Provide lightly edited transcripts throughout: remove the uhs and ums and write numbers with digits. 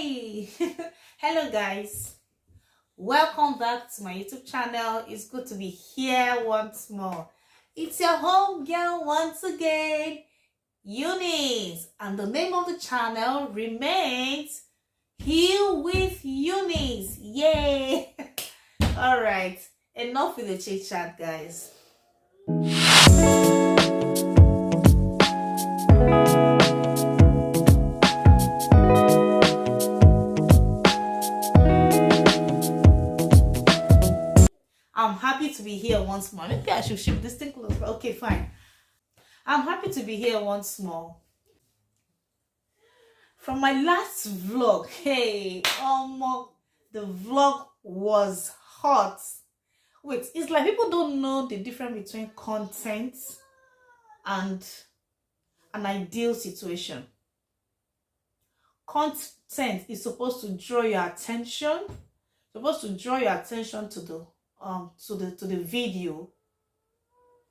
Hi. Hello guys, welcome back to my YouTube channel. It's good to be here once more. It's your home girl once again, Eunice, and the name of the channel remains Heal with Eunice. Yay. All right, enough with the chit chat, guys. I'm happy to be here once more. Maybe I should shift this thing closer. Okay, fine. I'm happy to be here once more. From my last vlog, hey, the vlog was hot. Wait, it's like people don't know the difference between content and an ideal situation. Content is supposed to draw your attention, to the video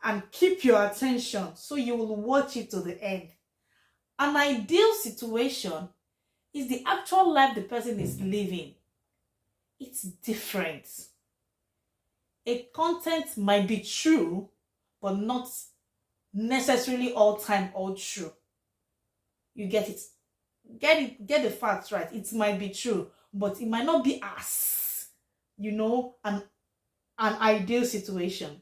and keep your attention so you will watch it to the end. An ideal situation is the actual life the person is living. It's different. A content might be true, but not necessarily all time all true. You get it? Get the facts right. It might be true, but it might not be as, an ideal situation.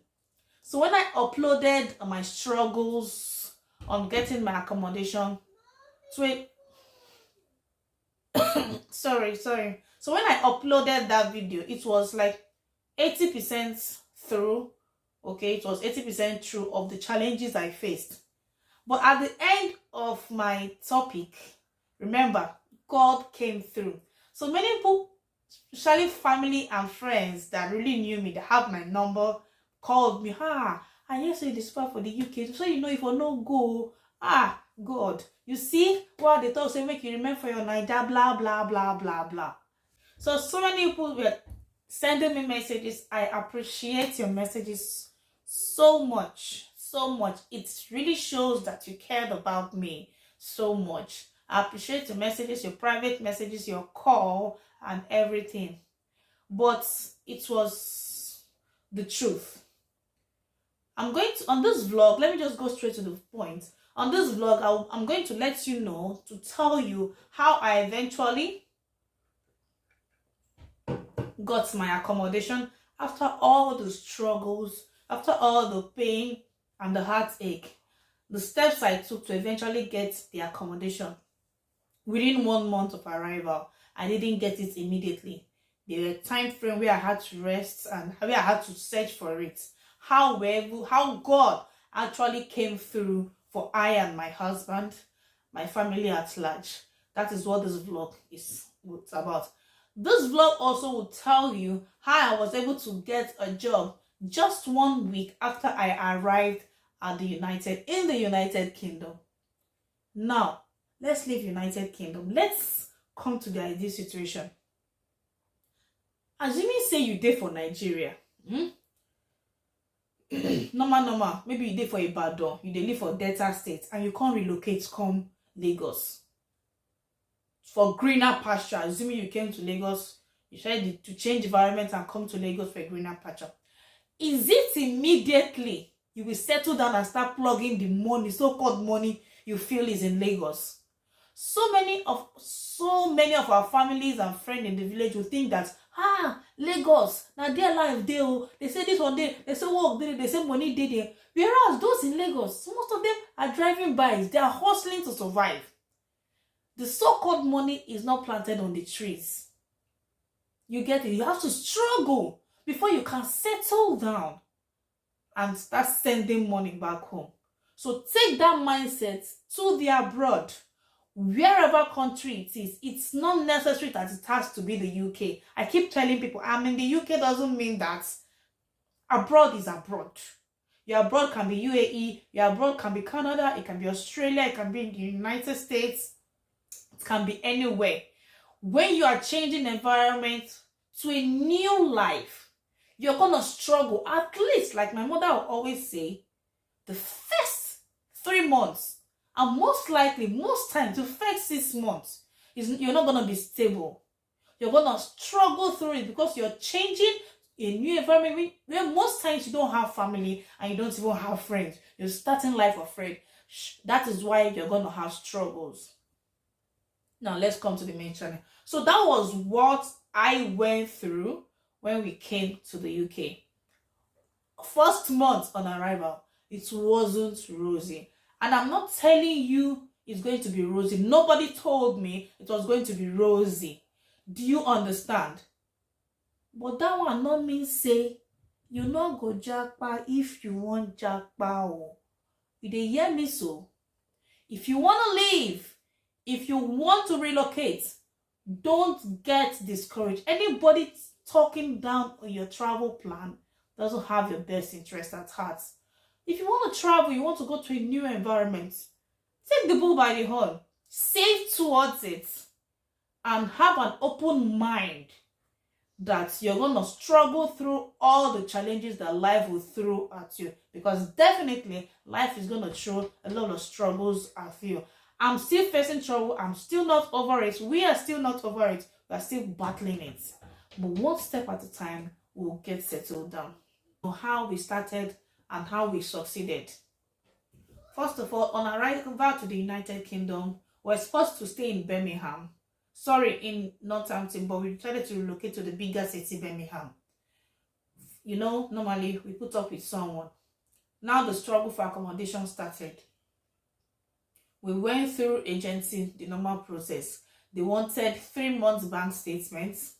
So when I uploaded my struggles on getting my accommodation to a sorry. So when I uploaded that video, it was like 80% through. Okay, it was 80% true of the challenges I faced. But at the end of my topic, remember, God came through. So many people, especially family and friends that really knew me, that have my number, called me. I just say this for the UK. So if I no go, God, you see what they thought say make you remember for your Niger, blah blah blah blah blah. So many people were sending me messages. I appreciate your messages so much. It really shows that you cared about me so much. I appreciate your messages, your private messages, your call and everything. But it was the truth. On this vlog, let me just go straight to the point. On this vlog, I'm going to let you know, to tell you how I eventually got my accommodation after all the struggles, after all the pain and the heartache, the steps I took to eventually get the accommodation. Within 1 month of arrival, I didn't get it immediately. There were time frame where I had to rest and where I had to search for it. How God actually came through for I and my husband, my family at large. That is what this vlog is about. This vlog also will tell you how I was able to get a job just 1 week after I arrived at the United Kingdom. Now, let's leave United Kingdom. Let's come to the ideal situation. Assuming say you dey for Nigeria, normal. Maybe you dey for Ibadan, you dey live for Delta State, and you can't relocate come Lagos for greener pasture. Assuming you came to Lagos, you tried to change environment and come to Lagos for a greener pasture. Is it immediately you will settle down and start plugging the money, so-called money you feel is in Lagos? So many of our families and friends in the village will think that Lagos, now their life they say this one day, they say work day, they say money day there. Whereas those in Lagos, most of them are driving bikes, they are hustling to survive. The so-called money is not planted on the trees. You get it? You have to struggle before you can settle down and start sending money back home. So take that mindset to the abroad. Wherever country it is, it's not necessary that it has to be the UK. I keep telling people, I'm in the UK doesn't mean that abroad is abroad. Your abroad can be UAE, your abroad can be Canada, it can be Australia, it can be in the United States, it can be anywhere. When you are changing environment to a new life, you're gonna struggle, at least, like my mother will always say, the first 3 months. And most likely, most times, the first 6 months, You're not going to be stable. You're going to struggle through it because you're changing a new environment where most times you don't have family and you don't even have friends. You're starting life afraid. That is why you're going to have struggles. Now, let's come to the main channel. So that was what I went through when we came to the UK. First month on arrival, it wasn't rosy. And I'm not telling you it's going to be rosy. Nobody told me it was going to be rosy. Do you understand? But that one not mean say you not go jackpot if you want jackpot. You dey hear me so? If you want to leave, if you want to relocate, don't get discouraged. Anybody talking down on your travel plan doesn't have your best interest at heart. If you want to travel, you want to go to a new environment, take the bull by the horn, save towards it, and have an open mind that you're going to struggle through all the challenges that life will throw at you. Because definitely, life is going to throw a lot of struggles at you. I'm still facing trouble. I'm still not over it. We are still not over it. We are still battling it. But one step at a time, we'll get settled down. So how we started and how we succeeded. First of all, on arrival to the United Kingdom, we're supposed to stay in Birmingham. Sorry, in Northampton, but we decided to relocate to the bigger city, Birmingham. You know, normally we put up with someone. Now the struggle for accommodation started. We went through agency, the normal process. They wanted 3 months bank statements.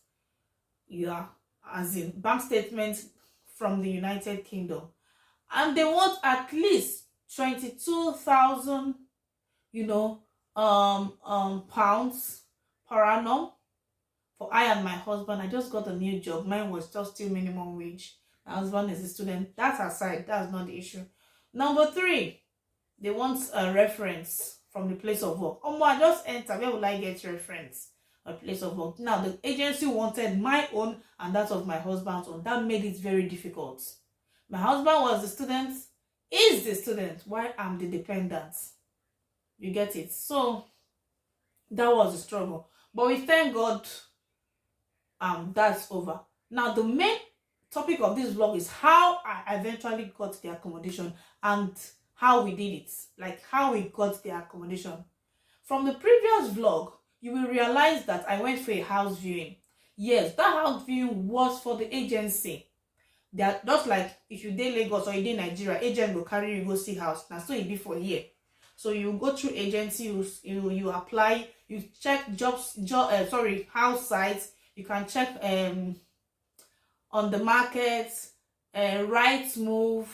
Yeah, as in bank statements from the United Kingdom. And they want at least 22,000, pounds per annum. For I and my husband, I just got a new job. Mine was just still minimum wage. My husband is a student. That aside, that's not the issue. Number 3, they want a reference from the place of work. I just enter. Where will I get reference? A place of work. Now, the agency wanted my own and that of my husband's own. That made it very difficult. My husband was the student, is the student, while I'm the dependent. You get it? So, that was the struggle. But we thank God that's over. Now, the main topic of this vlog is how I eventually got the accommodation and how we did it. Like, how we got the accommodation. From the previous vlog, you will realize that I went for a house viewing. Yes, that house viewing was for the agency. They are just like if you dey Lagos or you dey Nigeria, agent will carry you go see house. Now, so it be for here. So you go through agency, you apply, you check house sites. You can check on the market, right move.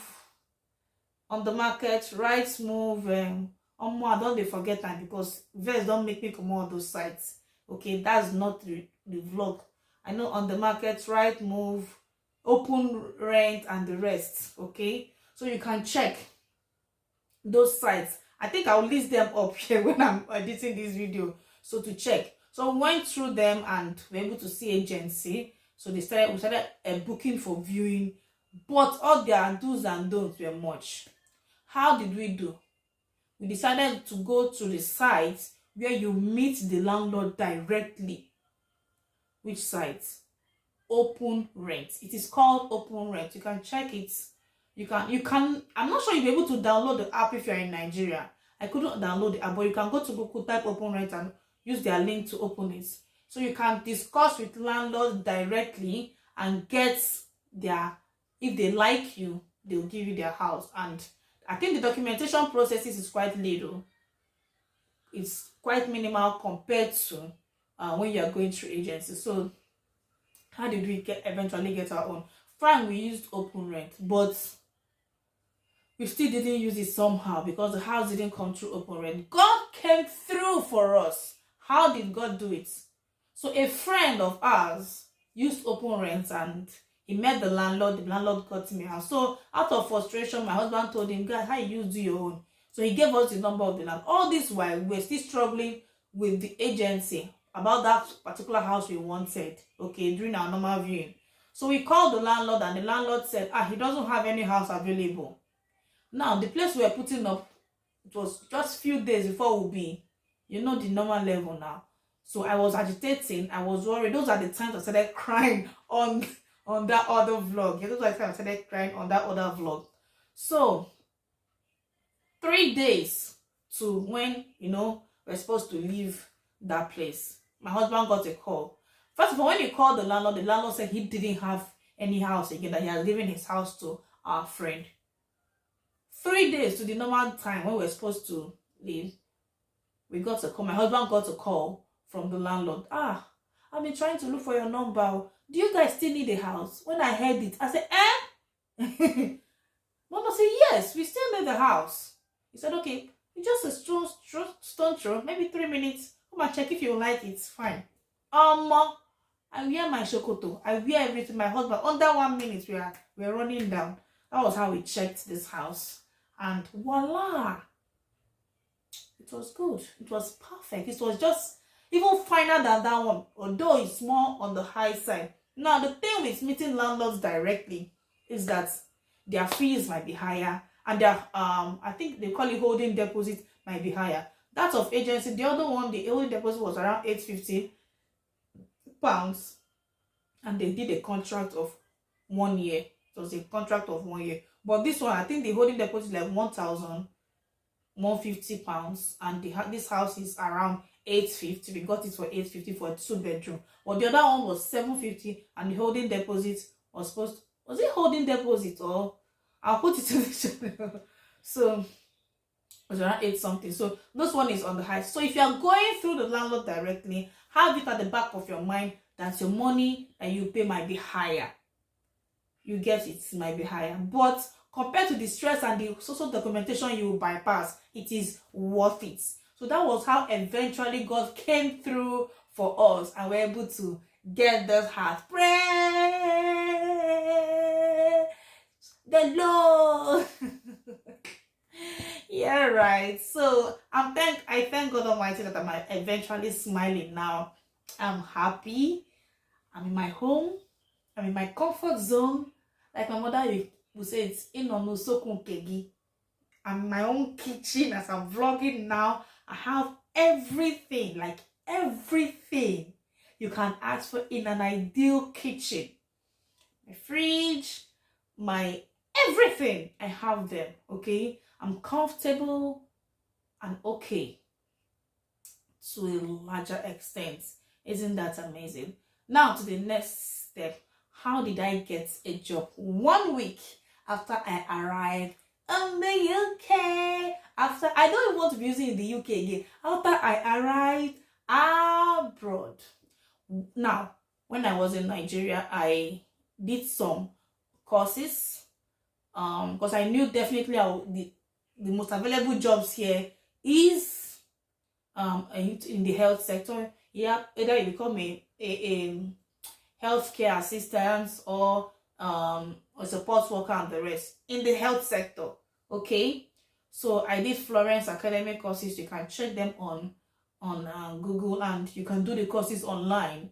On the market, right move. I don't forget that because verse don't make me come on those sites. Okay, that's not the vlog. I know on the market, right move, open rent, and the rest. Okay, so you can check those sites. I think I'll list them up here when I'm editing this video, so to check. So we went through them and we were able to see agency. So we started booking for viewing, but all their do's and don'ts were much. How did we do? We decided to go to the site where you meet the landlord directly. Which site? Open Rent. It is called Open Rent. You can check it. You can. I'm not sure you'll be able to download the app if you're in Nigeria. I couldn't download the app, but you can go to Google, type Open Rent, and use their link to open it. So you can discuss with landlords directly and get if they like you, they'll give you their house. And I think the documentation processes is quite little. It's quite minimal compared to when you are going through agency. So how did we eventually get our own? Fine, we used Open Rent, but we still didn't use it somehow because the house didn't come through Open Rent. God came through for us. How did God do it? So a friend of ours used Open Rent and he met the landlord. The landlord got me out. So out of frustration, my husband told him, "Guys, how you do your own?" So he gave us the number of the land. All this while, we're still struggling with the agency about that particular house we wanted, okay, during our normal viewing. So we called the landlord and the landlord said, he doesn't have any house available. Now, the place we were putting up, it was just few days before we'll be, the normal level now. So I was agitating, I was worried. Those are the times I started crying on that other vlog. Yeah, those are the times I started crying on that other vlog. So 3 days to when, we're supposed to leave that place, my husband got a call. First of all, when he called the landlord said he didn't have any house again, that he has given his house to our friend. 3 days to the normal time when we're supposed to leave, we got a call. My husband got a call from the landlord. I've been trying to look for your number. Do you guys still need a house? When I heard it, I said, Mama said, yes, we still need the house. He said, okay, it's just a stone throw, maybe 3 minutes. Come and check if you like it, it's fine. I wear my shokoto. I wear everything. My husband, under 1 minute, we're running down. That was how we checked this house. And voila! It was good. It was perfect. It was just even finer than that one, although it's more on the high side. Now, the thing with meeting landlords directly is that their fees might be higher, and their I think they call it holding deposit might be higher. That of agency, the other one, the holding deposit was around £850, and they did a contract of 1 year. It was a contract of 1 year. But this one, I think the holding deposit is like £1,150, and this house is around £850. We got it for £850 for a 2-bedroom. But the other one was £750, and the holding deposit was it holding deposit, or I'll put it in the channel. So it was around 8 something. So this one is on the high. So if you are going through the landlord directly, have it at the back of your mind that your money that you pay might be higher. You get it, might be higher. But compared to the stress and the social documentation you will bypass, it is worth it. So that was how eventually God came through for us, and we're able to get this house. Praise the Lord. Yeah, right. So I thank God Almighty that I'm eventually smiling now. I'm happy. I'm in my home. I'm in my comfort zone. Like my mother would say, it's in on Kegi. I'm in my own kitchen as I'm vlogging now. I have everything, like everything you can ask for in an ideal kitchen. My fridge, my everything, I have them, okay? I'm comfortable and okay to a larger extent. Isn't that amazing? Now to the next step. How did I get a job? 1 week after I arrived in the UK. After, I don't even want to be using in the UK again. After I arrived abroad. Now, when I was in Nigeria, I did some courses. Because I knew definitely the most available jobs here is in the health sector. Yeah, either you become a healthcare assistant or a support worker and the rest in the health sector. Okay, so I did Florence academic courses. You can check them on Google, and you can do the courses online.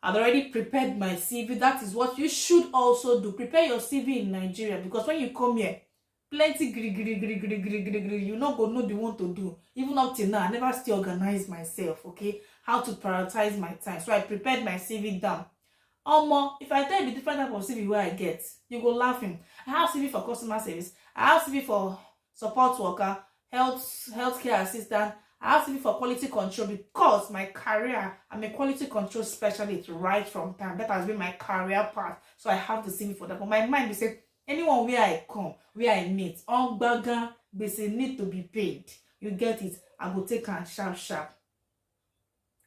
I've already prepared my CV. That is what you should also do. Prepare your CV in Nigeria, because when you come here, plenty you not go know the one to do. Even up till now, I never still organize myself, okay? How to prioritize my time. So I prepared my CV down. If I tell you the different type of CV where I get, you go laughing. I have CV for customer service. I have CV for support worker, healthcare assistant. I have CV for quality control, because my career, I'm a quality control specialist right from time. That has been my career path. So I have the CV for that. But my mind is saying, anyone where I come, where I meet, on baga, they say need to be paid. You get it? I go take and sharp.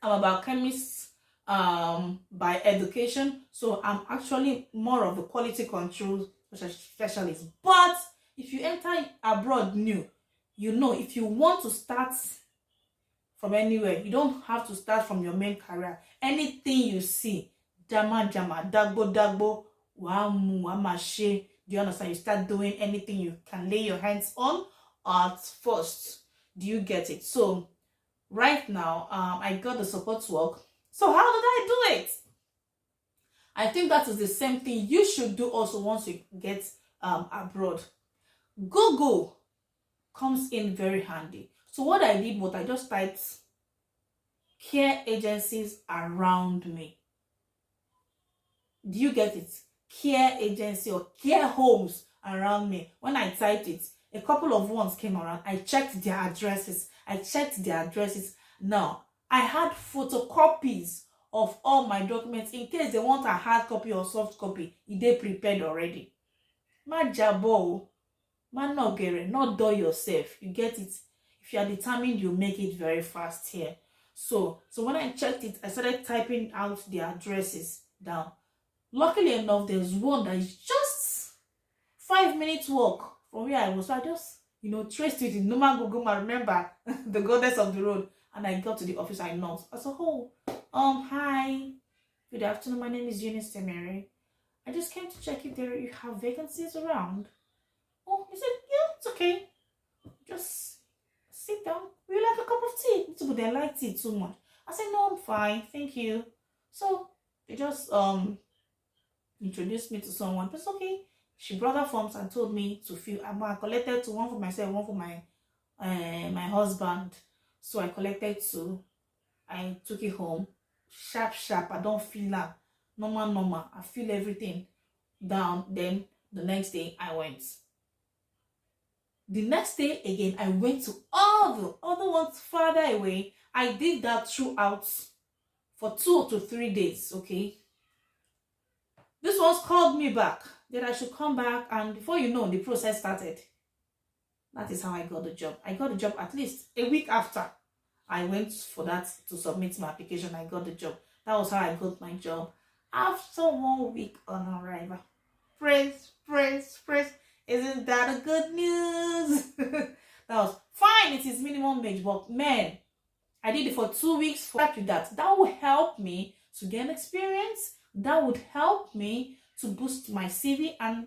I'm about chemist by education, so I'm actually more of a quality control specialist. But if you enter abroad new, if you want to start from anywhere, you don't have to start from your main career. Anything you see, jama, dagbo, wamashe. Do you understand? You start doing anything you can lay your hands on at first. Do you get it? So right now, I got the support work. So how did I do it? I think that is the same thing you should do also once you get abroad. Google comes in very handy. So what I did was I just typed care agencies around me. Do you get it? Care agency or care homes around me. When I typed it, a couple of ones came around. I checked their addresses. Now, I had photocopies of all my documents in case they want a hard copy or soft copy. They prepared already. Ma jabo, ma no gere, not do yourself. You get it? If you are determined, you make it very fast here. So when I checked it, I started typing out the addresses down. Luckily enough, there's one that is just 5 minutes walk from where I was. So I just, traced it in normal Google Map. Remember the goddess of the road. And I got to the office. I knocked. I said, "Oh, hi, good afternoon. My name is Eunice Temere. I just came to check if you have vacancies around." Oh, he said, "Yeah, it's okay. Just sit down. Will you like a cup of tea?" But they like tea too much. I said, "No, I'm fine, thank you." So they just introduced me to someone. That's okay. She brought her forms and told me to fill. I collected two, one for myself, one for my my husband. So I collected two. I took it home. Sharp. I don't feel that. Normal. I feel everything down. Then the next day I went. The next day again, I went to all the other ones farther away. I did that throughout for 2 to 3 days, okay? This one's called me back that I should come back, and before you know, the process started. That is how I got the job. I got the job at least a week after I went for that to submit my application. I got the job. That was how I got my job after 1 week on arrival. Praise. Isn't that a good news? That was fine. It is minimum wage, but man, I did it for 2 weeks. That would help me to gain experience. That would help me to boost my CV. And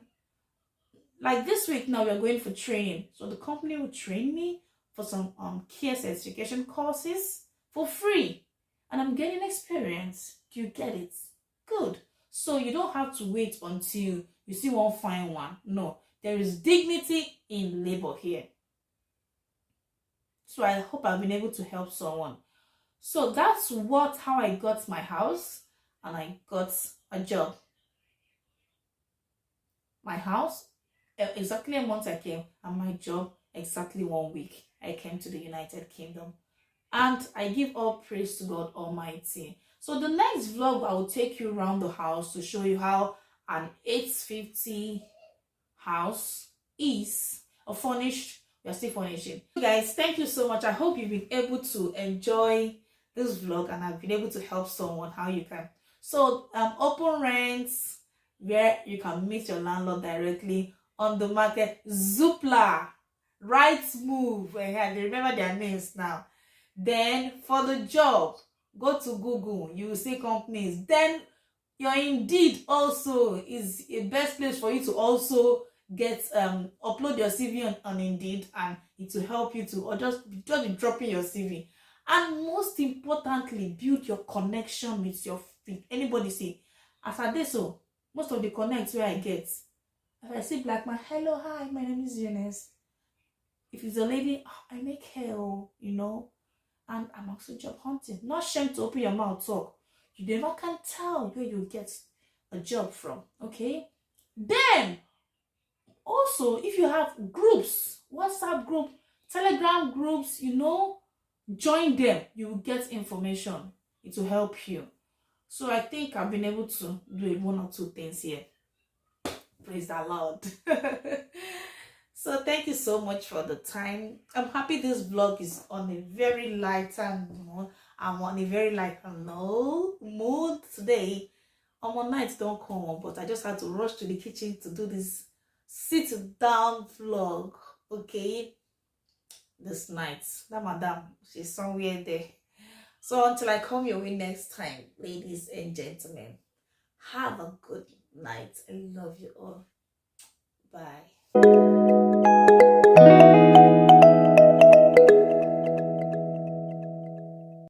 like this week now, we're going for training. So the company will train me for some care certification courses for free. And I'm getting experience. Do you get it? Good. So you don't have to wait until you see one fine one. No, there is dignity in labor here. So I hope I've been able to help someone. So that's how I got my house and I got a job. My house, exactly a month I came, and my job, exactly 1 week I came to the United Kingdom. And I give all praise to God Almighty. So the next vlog, I will take you around the house to show you how an 850 house is furnished. We are still furnishing. Guys, thank you so much. I hope you've been able to enjoy this vlog and I've been able to help someone how you can. So open rents, where you can meet your landlord directly. On the market, Zoopla, Rightmove, I remember their names now. Then for the job, go to Google, you will see companies. Then your Indeed also is a best place for you to also get upload your CV on Indeed, and it will help you to, or just be dropping your CV. And most importantly, build your connection with anybody. See, as I did so, most of the connects where I get, if I see black man, hello, hi, my name is Eunice. If it's a lady, I make hair, and I'm also job hunting. Not ashamed to open your mouth, talk. You never can tell where you get a job from, okay? Then, also, if you have groups, WhatsApp group, Telegram groups, join them. You will get information. It will help you. So I think I've been able to do 1 or 2 things here. Praise the Lord. So thank you so much for the time. I'm happy this vlog is on a very lighter mood. I'm on a very lighter mood today. On nights don't come on, but I just had to rush to the kitchen to do this sit down vlog. Okay, this night. That madam, she's somewhere there. So until I come your way next time, ladies and gentlemen, have a good night. I love you all. Bye.